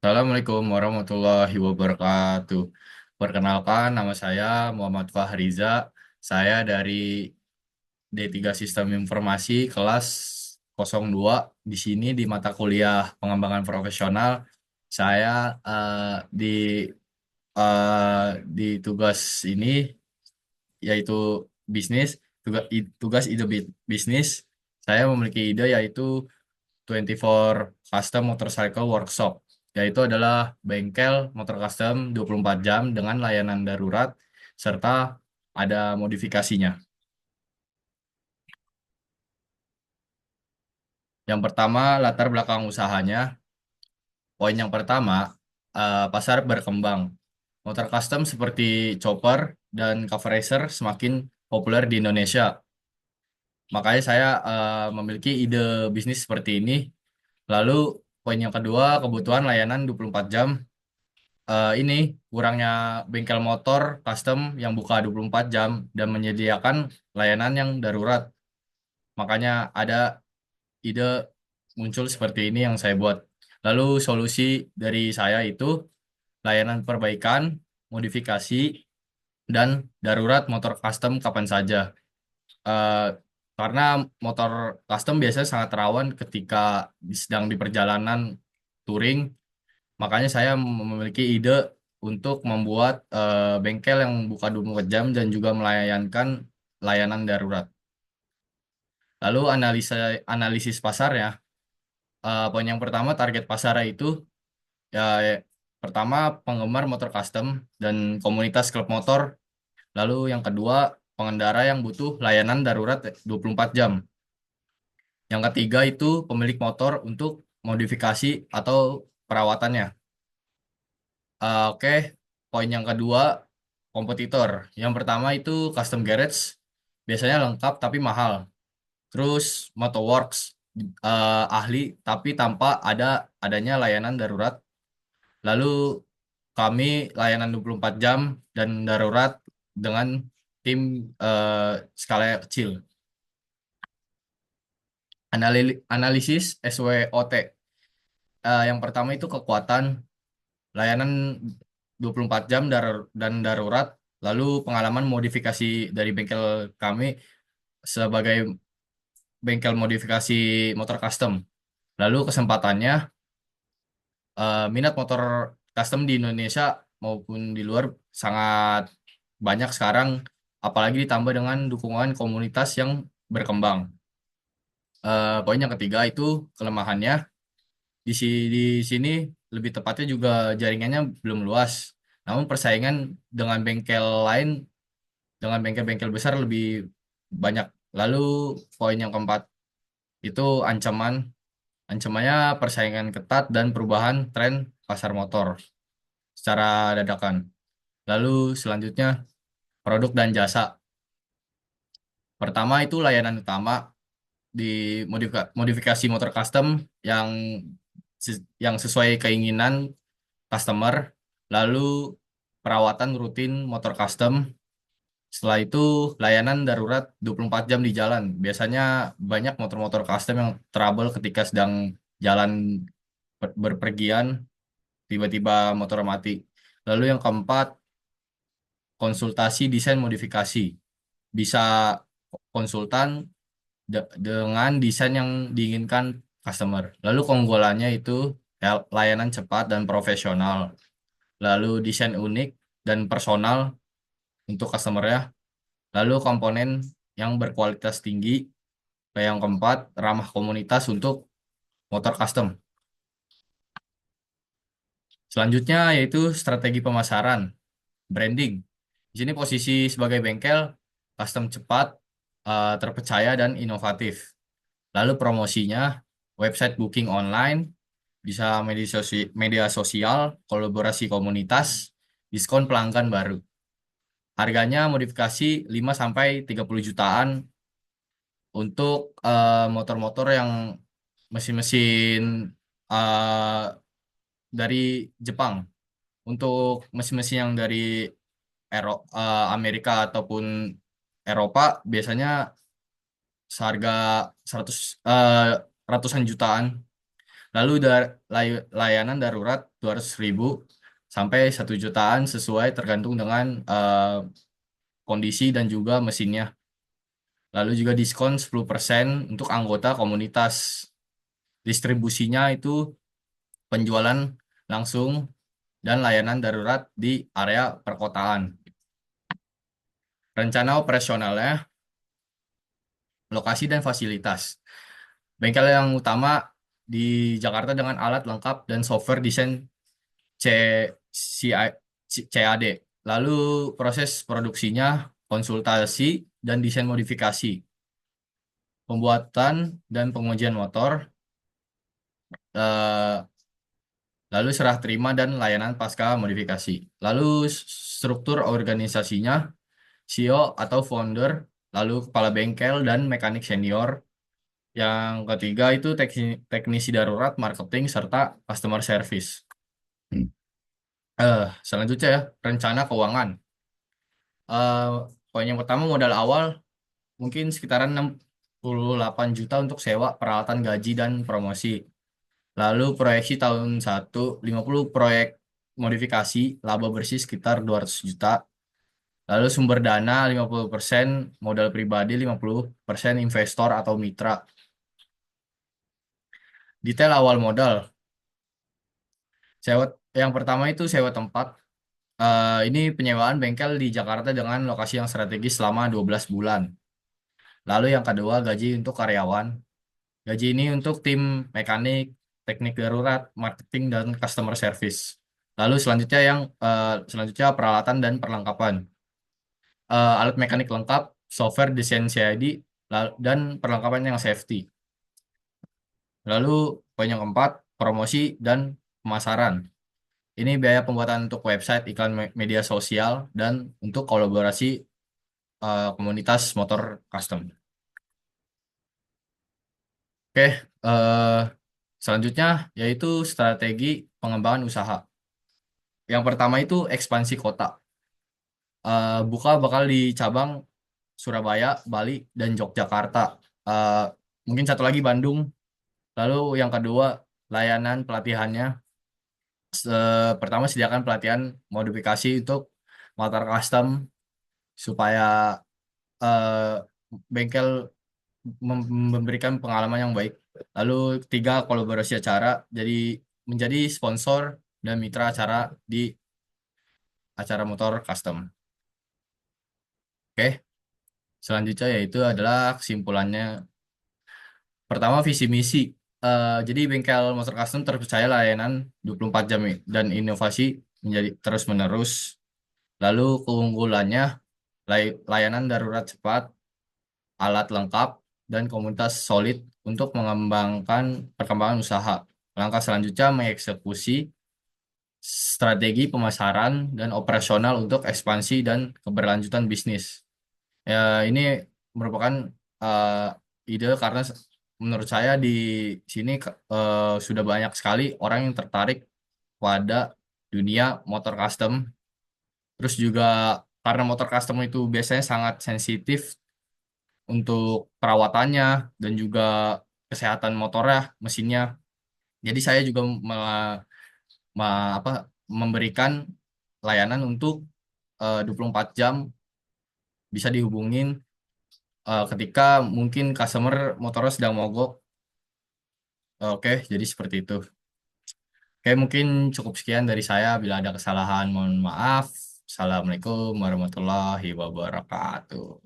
Assalamualaikum warahmatullahi wabarakatuh. Perkenalkan, nama saya Muhammad Fahriza. Saya dari D3 Sistem Informasi kelas 02. Di sini di mata kuliah pengembangan profesional. Saya di di tugas ini yaitu bisnis, tugas ide bisnis. Saya memiliki ide yaitu 24 Custom Motorcycle Workshop, yaitu adalah bengkel motor custom 24 jam dengan layanan darurat serta ada modifikasinya. Yang pertama, latar belakang usahanya. Poin yang pertama, pasar berkembang. Motor custom seperti chopper dan cover racer semakin populer di Indonesia. Makanya saya memiliki ide bisnis seperti ini. Lalu poin yang kedua, kebutuhan layanan 24 jam. Ini kurangnya bengkel motor custom yang buka 24 jam dan menyediakan layanan yang darurat. Makanya ada ide muncul seperti ini yang saya buat. Lalu solusi dari saya itu layanan perbaikan, modifikasi, dan darurat motor custom kapan saja. Eh, karena motor custom biasanya sangat rawan ketika sedang di perjalanan touring. Makanya saya memiliki ide untuk membuat bengkel yang buka 24 jam dan juga melayankan layanan darurat. Lalu analisis pasarnya, poin yang pertama target pasarnya itu ya pertama penggemar motor custom dan komunitas klub motor. Lalu yang kedua pengendara yang butuh layanan darurat 24 jam. Yang ketiga itu pemilik motor untuk modifikasi atau perawatannya. Oke, poin yang kedua, kompetitor. Yang pertama itu custom garage, biasanya lengkap tapi mahal. Terus Motoworks, ahli tapi tanpa adanya layanan darurat. Lalu kami layanan 24 jam dan darurat dengan tim skala kecil. Analisis SWOT. Yang pertama itu kekuatan layanan 24 jam dan darurat, lalu pengalaman modifikasi dari bengkel kami sebagai bengkel modifikasi motor custom. Lalu kesempatannya, minat motor custom di Indonesia maupun di luar sangat banyak sekarang, apalagi ditambah dengan dukungan komunitas yang berkembang. Poin yang ketiga itu kelemahannya. Di sini lebih tepatnya juga jaringannya belum luas. Namun persaingan dengan bengkel lain, dengan bengkel-bengkel besar lebih banyak. Lalu poin yang keempat itu ancaman. Ancamannya persaingan ketat dan perubahan tren pasar motor secara dadakan. Lalu selanjutnya produk dan jasa. Pertama itu layanan utama di modifikasi motor custom yang yang sesuai keinginan customer, lalu perawatan rutin motor custom. Setelah itu layanan darurat 24 jam di jalan. Biasanya banyak motor-motor custom yang trouble ketika sedang jalan berpergian, tiba-tiba motor mati. Lalu yang keempat, konsultasi desain modifikasi. Bisa konsultan dengan desain yang diinginkan customer. Lalu keunggulannya itu layanan cepat dan profesional. Lalu desain unik dan personal untuk customer-nya. Lalu komponen yang berkualitas tinggi. Yang keempat, ramah komunitas untuk motor custom. Selanjutnya yaitu strategi pemasaran, branding. Di sini posisi sebagai bengkel, custom cepat, terpercaya, dan inovatif. Lalu promosinya, website booking online, bisa media sosial, kolaborasi komunitas, diskon pelanggan baru. Harganya modifikasi 5 sampai 30 jutaan untuk motor-motor yang mesin-mesin eh, dari Jepang. Untuk mesin-mesin yang dari Amerika ataupun Eropa biasanya seharga 100 ratusan jutaan. Lalu layanan darurat 200.000 sampai 1 jutaan sesuai tergantung dengan kondisi dan juga mesinnya. Lalu juga diskon 10% untuk anggota komunitas. Distribusinya itu penjualan langsung dan layanan darurat di area perkotaan. Rencana operasionalnya, lokasi dan fasilitas. Bengkel yang utama di Jakarta dengan alat lengkap dan software desain C, CI CAD. Lalu proses produksinya, konsultasi dan desain modifikasi, pembuatan dan pengujian motor, eh, lalu serah terima dan layanan pasca modifikasi. Lalu struktur organisasinya, CEO atau founder, lalu kepala bengkel dan mekanik senior. Yang ketiga itu teknisi darurat, marketing, serta customer service. Selanjutnya ya, rencana keuangan. Eh, Poin yang pertama modal awal mungkin sekitaran 68 juta untuk sewa peralatan gaji dan promosi. Lalu proyeksi tahun 1, 50 proyek modifikasi, laba bersih sekitar 200 juta. Lalu sumber dana 50%, modal pribadi 50%, investor atau mitra. Detail awal modal. Sewa, yang pertama itu sewa tempat. Ini penyewaan bengkel di Jakarta dengan lokasi yang strategis selama 12 bulan. Lalu yang kedua gaji untuk karyawan. Gaji ini untuk tim mekanik, teknik darurat, marketing, dan customer service. Lalu selanjutnya peralatan dan perlengkapan. Alat mekanik lengkap, software desain CAD, dan perlengkapan yang safety. Lalu poin yang keempat, promosi dan pemasaran. Ini biaya pembuatan untuk website, iklan media sosial, dan untuk kolaborasi komunitas motor custom. Oke, eh, selanjutnya yaitu strategi pengembangan usaha. Yang pertama itu ekspansi kota. Buka bakal di cabang Surabaya, Bali, dan Yogyakarta. Eh, Mungkin satu lagi Bandung. Lalu yang kedua, layanan pelatihannya. Pertama sediakan pelatihan modifikasi untuk motor custom supaya eh, bengkel memberikan pengalaman yang baik. Lalu ketiga, kolaborasi acara. Jadi menjadi sponsor dan mitra acara di acara motor custom. Oke, selanjutnya yaitu adalah kesimpulannya. Pertama, visi misi. Jadi bengkel motor custom terpercaya layanan 24 jam dan inovasi menjadi terus-menerus. Lalu keunggulannya, layanan darurat cepat, alat lengkap, dan komunitas solid untuk mengembangkan perkembangan usaha. Langkah selanjutnya mengeksekusi strategi pemasaran dan operasional untuk ekspansi dan keberlanjutan bisnis. Ya, ini merupakan eh, ide karena menurut saya di sini sudah banyak sekali orang yang tertarik pada dunia motor custom. Terus juga karena motor custom itu biasanya sangat sensitif untuk perawatannya dan juga kesehatan motornya, mesinnya. Jadi saya juga apa, memberikan layanan untuk 24 jam bisa dihubungin ketika mungkin customer motornya sedang mogok. Oke, jadi seperti itu. Oke, mungkin cukup sekian dari saya. Bila ada kesalahan, mohon maaf. Assalamualaikum warahmatullahi wabarakatuh.